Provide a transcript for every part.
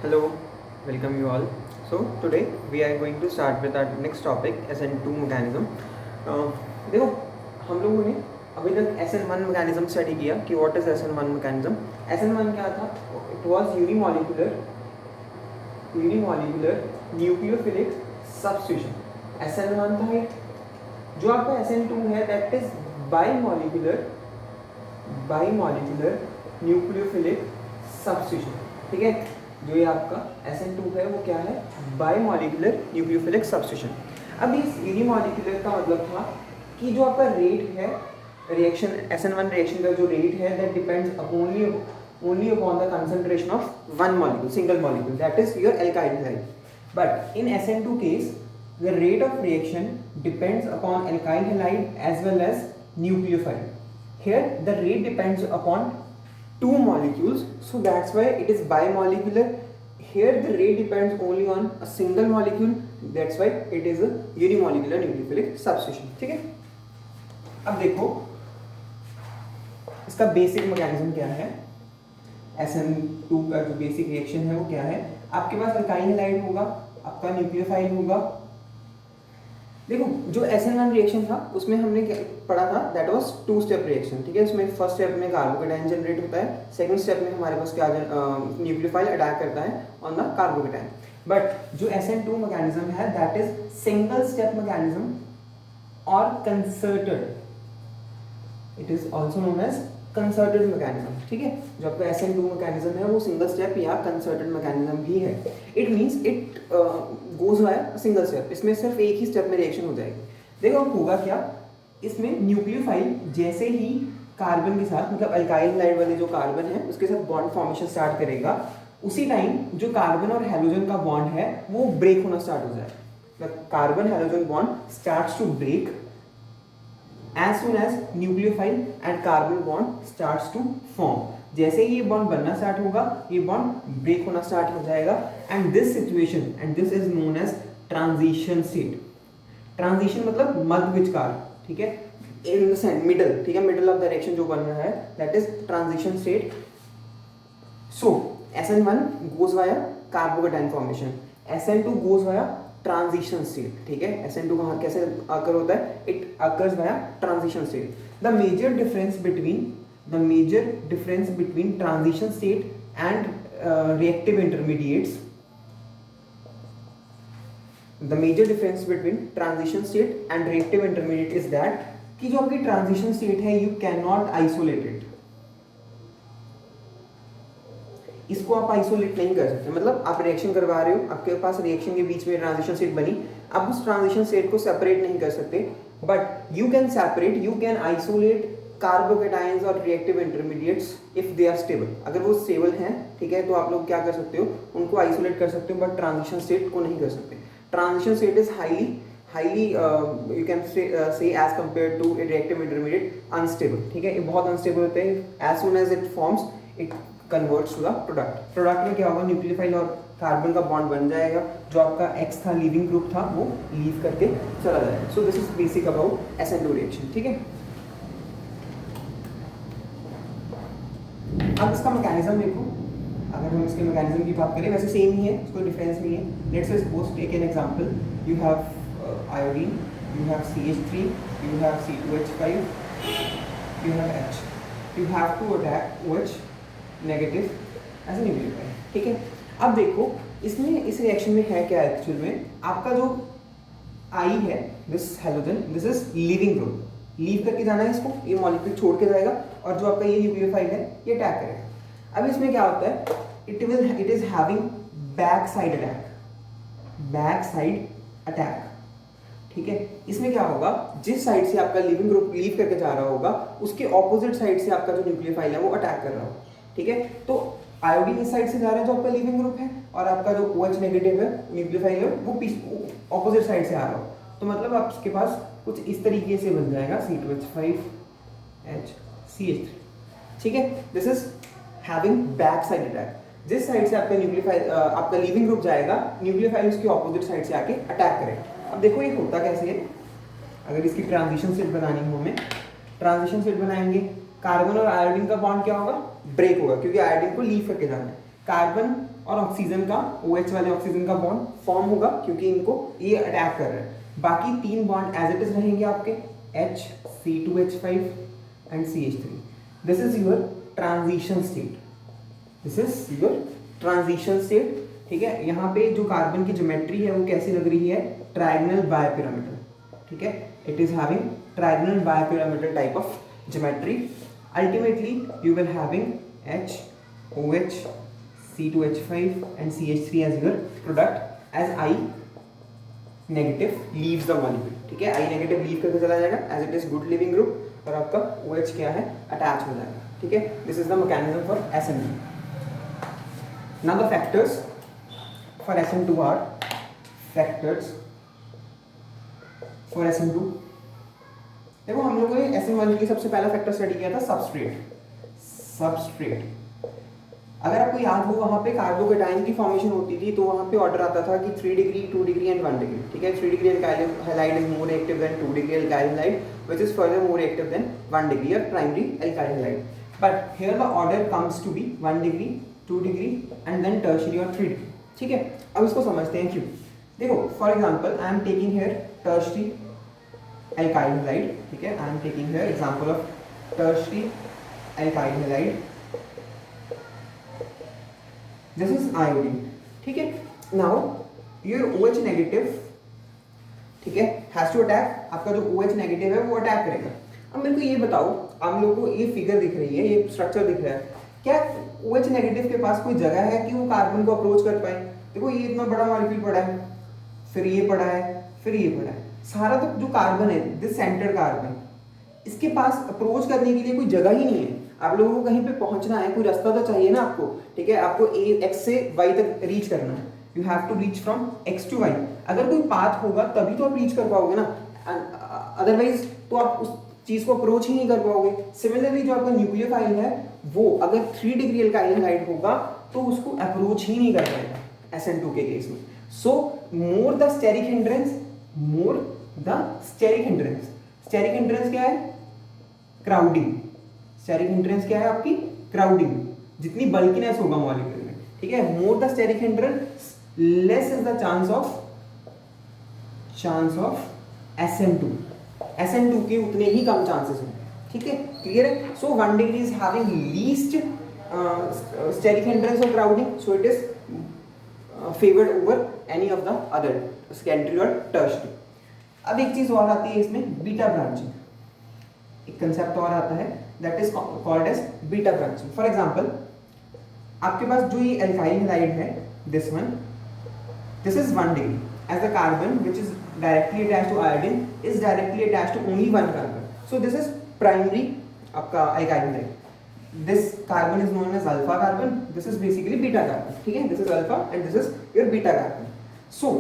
Hello, welcome you all. So today we are going to start with our next topic SN2 mechanism. देखो हम लोगों ने अभी तक SN1 mechanism स्टडी किया कि what is SN1 mechanism. SN1 क्या था? It was unimolecular nucleophilic substitution. SN1 था ये. जो आपका SN2 है that is bimolecular nucleophilic substitution. ठीक है, जो ये आपका SN2 है वो क्या है? Biomolecular nucleophilic substitution. अब इस यूनिमोलिकुलर का मतलब था कि जो आपका रेट है रिएक्शन SN1 रिएक्शन का जो रेट है that depends only upon the concentration of one molecule, single molecule, that is your alkyl halide. But in SN2 case the rate of reaction depends upon alkyl halide as well as nucleophile. Here the rate depends upon two molecules, so that's why it is bimolecular. Here the rate depends only on a single molecule, that's why it is a unimolecular nucleophilic substitution. ठीक है, अब देखो इसका basic mechanism क्या है. SN2 का जो basic reaction है वो क्या है? आपके पास अल्काइल हैलाइड होगा, आपका न्यूक्लियोफाइल होगा. देखो जो SN1 रिएक्शन था उसमें हमने पढ़ा था that was two step reaction. ठीक है, उसमें फर्स्ट स्टेप में कार्बोकेटाइन जनरेट होता है, सेकंड स्टेप में हमारे पास क्या न्यूक्लियोफाइल अटैक करता है ऑन द कार्बोकेटाइन. बट जो SN2 मैकेनिज्म है that is single step mechanism और concerted. It is also known as concerted mechanism. ठीक है, जो आपका SN2 मैकेनिज्म है वो सिंगल स्टेप या कंसर्टेड मैकेनिज्म भी है. It means it goes via single step. इसमें सिर्फ एक ही स्टेप में रिएक्शन हो जाएगी. देखो अब होगा क्या, इसमें न्यूक्लियोफाइल जैसे ही कार्बन के साथ मतलब अल्काइल हैलाइड वाले जो कार्बन है उसके साथ बॉन्ड फॉर्मेशन स्टार्ट करेगा, उसी टाइम जो कार्बन और हैलोजन का बॉन्ड है वो ब्रेक होना स्टार्ट हो जाएगा. Carbon halogen bond starts to break as soon as nucleophile and carbon bond starts to form. जैसे ही ये बॉन्ड बनना स्टार्ट होगा ये बॉन्ड ब्रेक होना स्टार्ट हो जाएगा. And this situation and this is known as transition state. Transition मतलब मध्य विचकार. ठीक है, इन द सेंटर मिडल. ठीक है, मिडल ऑफ द रिएक्शन जो बन रहा है that is transition state. So SN1 goes via carbocation formation, SN2 goes via transition state. ठीक है, SN2 कहाँ कैसे अकर होता है? It occurs via transition state. The major difference between transition state and reactive intermediates. The major difference between transition state and reactive intermediate is that कि जो आपकी transition state है you can not isolate it. इसको आप isolate नहीं कर सकते. मतलब आप रिएक्शन करवा रहे हो, आपके पास रिएक्शन के बीच में ट्रांजिशन स्टेट बनी, आप उस ट्रांजिशन स्टेट को सेपरेट नहीं कर सकते. But you can separate, you can isolate carbocations और reactive intermediates if they are stable. अगर वो स्टेबल हैं, ठीक है, तो आप लोग क्या कर सकते हो, उनको आइसोलेट कर सकते हो, बट ट्रांजिशन स्टेट को नहीं कर सकते. Transition state is highly you can say as compare to reactive intermediate unstable. ठीक है, ये बहुत अनस्टेबल होते हैं. As soon as it forms it converts to the product. Product में क्या होगा, न्यूक्लियोफाइल और कार्बन का बॉन्ड बन जाएगा. जो आपका X था लीविंग ग्रुप था वो लीव करके चला जाएगा. सो this is basic about SN2 reaction. ठीक है, अब इसका मैकेनिज्म देखो. अगर हम इसके मैकेनिज्म की बात करें वैसे सेम ही है, कोई डिफरेंस नहीं है. Let's suppose take an example. You have iodine, you have CH3, you have C2H5, you have H. You have to attack OH negative as a nucleophile. ठीक है, अब देखो इसमें इस रिएक्शन में है क्या एक्चुअल में. आपका जो I है this halogen, this is leaving group. Leave करके जाना है इसको, ये मॉलिक्यूल छोड़ के जाएगा और जो आपका ये न्यूक्लियोफाइल है ये अटैक करेगा. अब इसमें क्या होता है, it is having back side attack. ठीक है, इसमें क्या होगा, जिस साइड से आपका लिविंग ग्रुप लीव करके जा रहा होगा उसके ऑपोजिट साइड से आपका जो न्यूक्लियोफाइल है वो अटैक कर रहा होगा. ठीक है, तो आयोडीन इस साइड से जा रहा है जो आपका लिविंग ग्रुप है, और आपका जो OH नेगेटिव है न्यूक्लियोफाइल है वो ऑपोजिट साइड से आ रहा हो. तो मतलब आपके पास कुछ इस तरीके से बन जाएगा C2H5 H CH3. ठीक है, this is having back side attack. जिस साइड से आपका न्यूक्लियोफाइल आपका लिविंग ग्रुप जाएगा, न्यूक्लियोफाइल उसके ऑपोजिट साइड से आके अटैक करेगा. अब देखो ये होता कैसे है. अगर इसकी ट्रांजिशन स्टेट बनानी हो, हमें ट्रांजिशन स्टेट बनाएंगे, कार्बन और आयोडीन का बॉन्ड क्या होगा, ब्रेक होगा, क्योंकि आयोडीन को लीव करके जाना है. कार्बन और ऑक्सीजन का, OH वाले ऑक्सीजन का बॉन्ड फॉर्म होगा क्योंकि इनको ये अटैक कर रहे हैं। बाकी 3 बॉन्ड एज इट इज रहेंगे आपके, H, C2H5 and CH3। This is your transition state, this is your transition state. ठीक है, यहाँ पे जो कार्बन की ज्योमेट्री है वो कैसी लग रही है, ट्रायगोनल बायपिरामिडल। ठीक है, it is having trigonal bipyramidal type of geometry. Ultimately you will having H, OH, C2H5 and CH3 as your product as I negative leaves the molecule। ठीक है, I negative leave करके चला जाएगा as it is good leaving group और आपका OH क्या है, attach हो जाएगा। ठीक है, this is the mechanism for SN2। Now the factors for SN2 are factors for SN2। देखो हम लोगों ने SN1 के लिए सबसे पहला फैक्टर स्टडी किया था सबस्ट्रेट। अगर आपको याद हो वहाँ पे कार्बोकेटाइन की फॉर्मेशन होती थी तो वहाँ पे ऑर्डर आता था कि 3 डिग्री, 2 डिग्री एंड 1 डिग्री। ठीक है, 3 degree alkyl halide is more active than 2 degree alkyl halide, which is further more active than 1 degree or primary alkyl halide। But here the order comes to be 1 degree, 2 degree and then tertiary or 3 degree। ठीक है, अब इसको समझते हैं क्यों। देखो for example I am taking here tertiary alkyl halide। ठीक है, I am taking here example of tertiary alkyl halide, this is iodine. ठीक है, नाउ योर OH नेगेटिव, ठीक है, हैज टू अटैक। आपका जो OH नेगेटिव है वो अटैक करेगा। अब मेरे को ये बताओ, आप लोगों को ये फिगर दिख रही है, ये स्ट्रक्चर दिख रहा है, क्या OH नेगेटिव के पास कोई जगह है कि वो कार्बन को अप्रोच कर पाए? देखो ये इतना बड़ा मॉलिक्यूल पड़ा है, फिर ये पड़ा है, फिर ये पड़ा है, सारा तो जो कार्बन है, दिस सेंटर कार्बन, इसके पास अप्रोच करने के लिए कोई जगह ही नहीं है। आप लोगों को कहीं पे पहुंचना है, कोई रास्ता तो चाहिए ना आपको। ठीक है, आपको X से Y तक रीच करना है, you have to reach from X to Y। अगर कोई पाथ होगा तभी तो आप रीच कर पाओगे ना, अदरवाइज तो आप उस चीज को अप्रोच ही नहीं कर पाओगे। सिमिलरली जो आपका न्यूक्लियोफाइल है वो अगर 3 डिग्री alkyl halide होगा तो उसको अप्रोच ही नहीं कर पाएगा SN2 के केस में। So more the steric hindrance, more the steric hindrance. Steric hindrance क्या है? क्राउडिंग। स्टेरिक हिंड्रेंस क्या है आपकी? क्राउडिंग। जितनी बल्कीनेस होगा मॉलिक्यूल में, ठीक है, more the steric hindrance less is the chance of SN2। SN2 के उतने ही कम चांसेस होंगे। ठीक है, क्लियर है? So 1 degree is having least steric hindrance और crowding, so it is favoured over any of the other secondary और tertiary. अब एक चीज और आती है इसमें, बीटा ब्रांचिंग। एक कंसेप्ट और आता है that is called as beta branching. For example आपके पास जो ये एल्काइल हैलाइड है, this one, this is 1 degree as the carbon which is directly attached to iodine is directly attached to only 1 carbon, so this is primary आपका alkyl halide. This carbon is known as alpha carbon, this is basically beta carbon. ठीक है, this is alpha and this is your beta carbon. So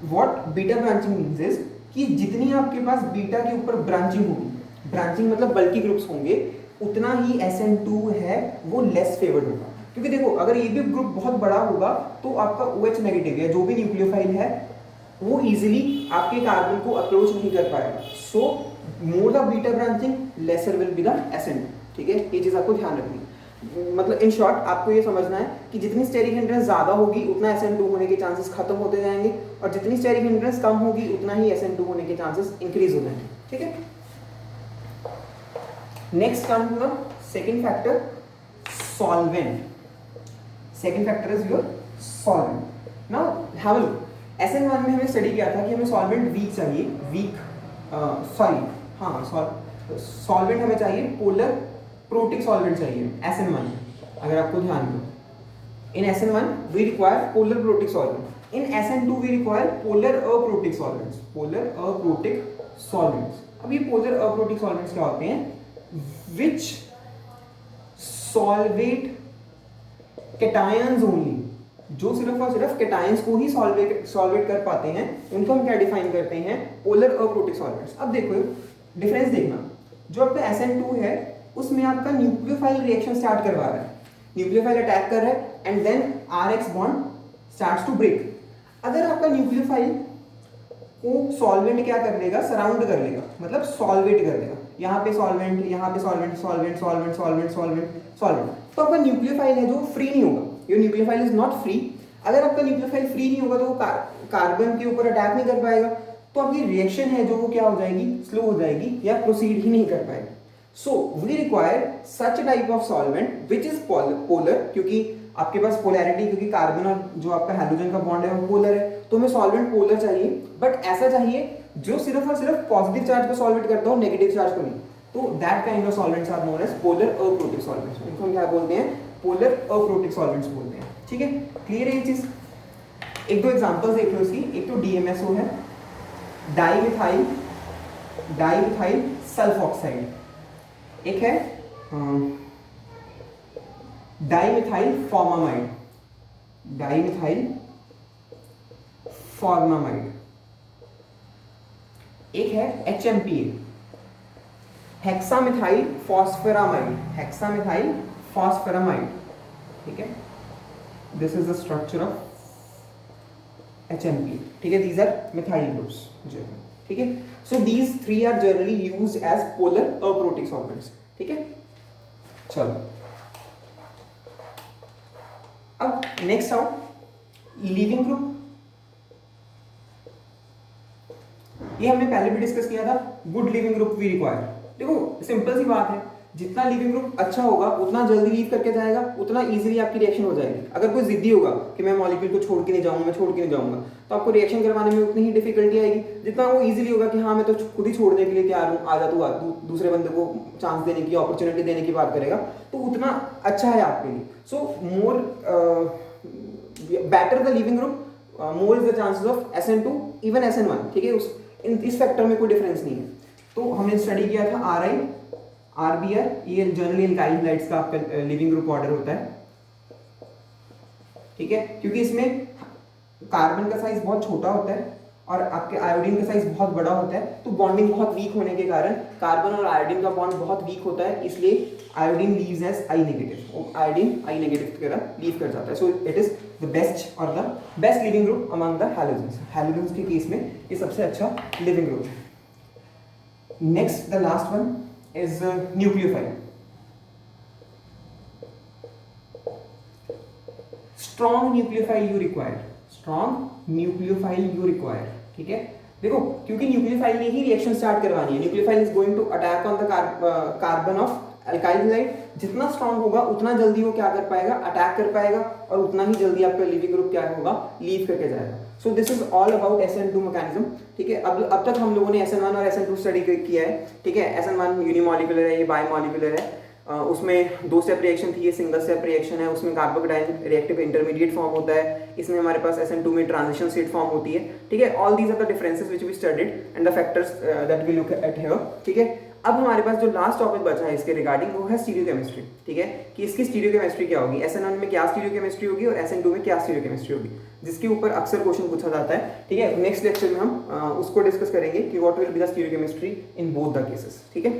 what beta branching means is कि जितनी आपके पास beta के ऊपर branching होगी, branching मतलब बल्कि ग्रुप्स होंगे, उतना ही SN2 है वो लेस फेवर्ड होगा। क्योंकि देखो अगर ये भी ग्रुप बहुत बड़ा होगा तो आपका OH नेगेटिव या जो भी न्यूक्लियोफाइल है वो इजीली आपके कार्बन को अप्रोच नहीं कर पाएगा। So more the beta branching lesser will be the SN2। ठीक है, ये चीज आपको ध्यान रखनी है। मतलब इन शॉर्ट आपको ये समझना है कि जितनी स्टेरिक हिंड्रेंस ज्यादा होगी उतना SN2 होने के चांसेस खत्म होते जाएंगे, और जितनी स्टेरिक हिंड्रेंस कम होगी उतना ही SN2 होने के चांसेस इंक्रीज हो जाएंगे। ठीक है, नेक्स्ट काम हुआ second factor, solvent. Second factor is your solvent. Now have a look, SN1 में हमने स्टडी किया था कि हमें सॉल्वेंट वीक चाहिए, सॉल्वेंट हमें चाहिए, पोलर प्रोटिक सॉल्वेंट चाहिए SN1 में। अगर आपको ध्यान दो, in SN1 we require polar protic solvent, in SN2 we require polar aprotic solvents, polar aprotic solvents. अब ये पोलर अप्रोटिक सॉल्वेंट्स क्या होते हैं? which solvate cations only, जो सिर्फ और सिर्फ cations को ही सॉल्वेट कर पाते हैं, उनको हम क्या डिफाइन करते हैं? Polar aprotic solvents. अब देखो डिफरेंस देखना, जो आपका SN2 है उसमें आपका न्यूक्लियोफाइल रिएक्शन स्टार्ट करवा रहा है, न्यूक्लियोफाइल अटैक कर रहा है and then RH bond starts to break. अगर आपका न्यूक्लियोफाइल को सॉल्वेंट क्या कर लेगा? सराउंड कर लेगा, मतलब सॉल्वेट कर लेगा। यहाँ पे सॉल्वेंट, यहाँ पे solvent, solvent solvent solvent solvent solvent, तो आपका न्यूक्लियोफाइल है जो फ्री नहीं होगा, your nucleophile is not free. अगर आपका न्यूक्लियोफाइल फ्री नहीं होगा तो वो कार्बन के ऊपर अटैक नहीं कर पाएगा, तो आपकी रिएक्शन है जो वो क्या हो जाएगी, स्लो हो जाएगी या प्रोसीड ही नहीं कर पाएगा। So we require such type of solvent which is polar, क्योंकि आपके पास पोलैरिटी, क्योंकि कार्बन और जो आपका हैलोजन का बॉन्ड है वो पोलर है, तो हमें सॉल्वेंट पोलर चाहिए, बट ऐसा चाहिए जो सिर्फ और सिर्फ पॉजिटिव चार्ज को सॉल्वेट करता हो, नेगेटिव चार्ज को नहीं। तो that kind of solvents are known as polar aprotic solvents. इनको हम क्या बोलते हैं, पोलर अप्रोटिक सॉल्वेंट्स बोलते हैं। ठीक है, क्लियर है ये चीज। एक दो एग्जांपल्स देख लो इसकी। एक तो DMSO है, डाईमिथाइल सल्फॉक्साइड, एक है डाईमिथाइल फॉर्मामाइड, एक है HMPA, हेक्सामिथाइल फॉस्फेरामाइड, ठीक है, this is the structure of HMPA, ठीक है, दीज आर मिथाइल ग्रुप्स, ठीक है। So these three are generally used as polar aprotic solvents, ठीक है। चलो अब नेक्स्ट आओ लीविंग ग्रुप। ये हमने पहले भी डिस्कस किया था, good leaving group we require. देखो सिंपल सी बात है, जितना लीविंग ग्रुप अच्छा होगा उतना जल्दी लीव करके जाएगा, उतना इजीली आपकी रिएक्शन हो जाएगी। अगर कोई जिद्दी होगा कि मैं मॉलिक्यूल को छोड़ के नहीं जाऊंगा, तो आपको रिएक्शन करवाने में उतनी ही डिफिकल्टी आएगी जितना वो इजीली होगा कि हाँ मैं तो खुद ही छोड़ने के लिए तैयार हूँ, आ जा तू, दूसरे बंदे को चांस देने की, अपॉर्चुनिटी देने की बात करेगा, तो उतना अच्छा है आपके लिए। So more better the leaving group, more is the chances of SN2 even SN1, ठीक है। इस फैक्टर में कोई डिफरेंस नहीं है। तो हमने स्टडी किया था RI RBR, ये जनरली एल्काइल हैलाइड्स का आपका लिविंग ग्रुप ऑर्डर होता है, ठीक है, क्योंकि इसमें कार्बन का साइज बहुत छोटा होता है और आपके आयोडीन का साइज बहुत बड़ा होता है, तो बॉन्डिंग बहुत वीक होने के कारण कार्बन और आयोडीन का बॉन्ड बहुत वीक होता है, इसलिए iodine leaves as I negative, iodine I negative की तरह लीव कर जाता है। So it is the best और the best leaving group among the halogens. Halogens के केस में ये सबसे अच्छा लिविंग ग्रुप है। Next the last one is nucleophile. Strong nucleophile you require, ठीक है। देखो क्योंकि न्यूक्लियोफाइल ने ही रिएक्शन स्टार्ट करवानी है, nucleophile is going to attack on the carbon of alkyl halide. जितना स्ट्रांग होगा उतना जल्दी वो क्या कर पाएगा, अटैक कर पाएगा, और उतना ही जल्दी आपका लिविंग ग्रुप क्या होगा, लीव करके जाएगा। सो this is all about SN2 mechanism, ठीक है। अब तक हम लोगों ने SN1 और SN2 स्टडी किया है, ठीक है। SN1 यूनिमॉलिक्यूलर है, ये बायमॉलिक्यूलर है, उसमें 2 स्टेप रिएक्शन थी, ये सिंगल स्टेप रिएक्शन है, उसमें कार्बोकेटाइन रिएक्टिव इंटरमीडिएट फॉर्म होता है, इसमें हमारे पास SN2 में ट्रांजिशन स्टेट फॉर्म होती है, ठीक है। All these are the differences which we studied and the factors that we look at here, ठीक है। अब हमारे पास जो लास्ट टॉपिक बचा है इसके रिगार्डिंग, वो है स्टीरियोकेमिस्ट्री, ठीक है, कि इसकी स्टीरियोकेमिस्ट्री क्या होगी, SN1 में क्या स्टीरियोकेमिस्ट्री होगी और SN2 में क्या स्टीरियोकेमिस्ट्री होगी, जिसके ऊपर अक्सर क्वेश्चन पूछा जाता है, ठीक है। नेक्स्ट लेक्चर में हम उसको डिस्कस करेंगे कि what will be the stereochemistry in both the cases, ठीक है।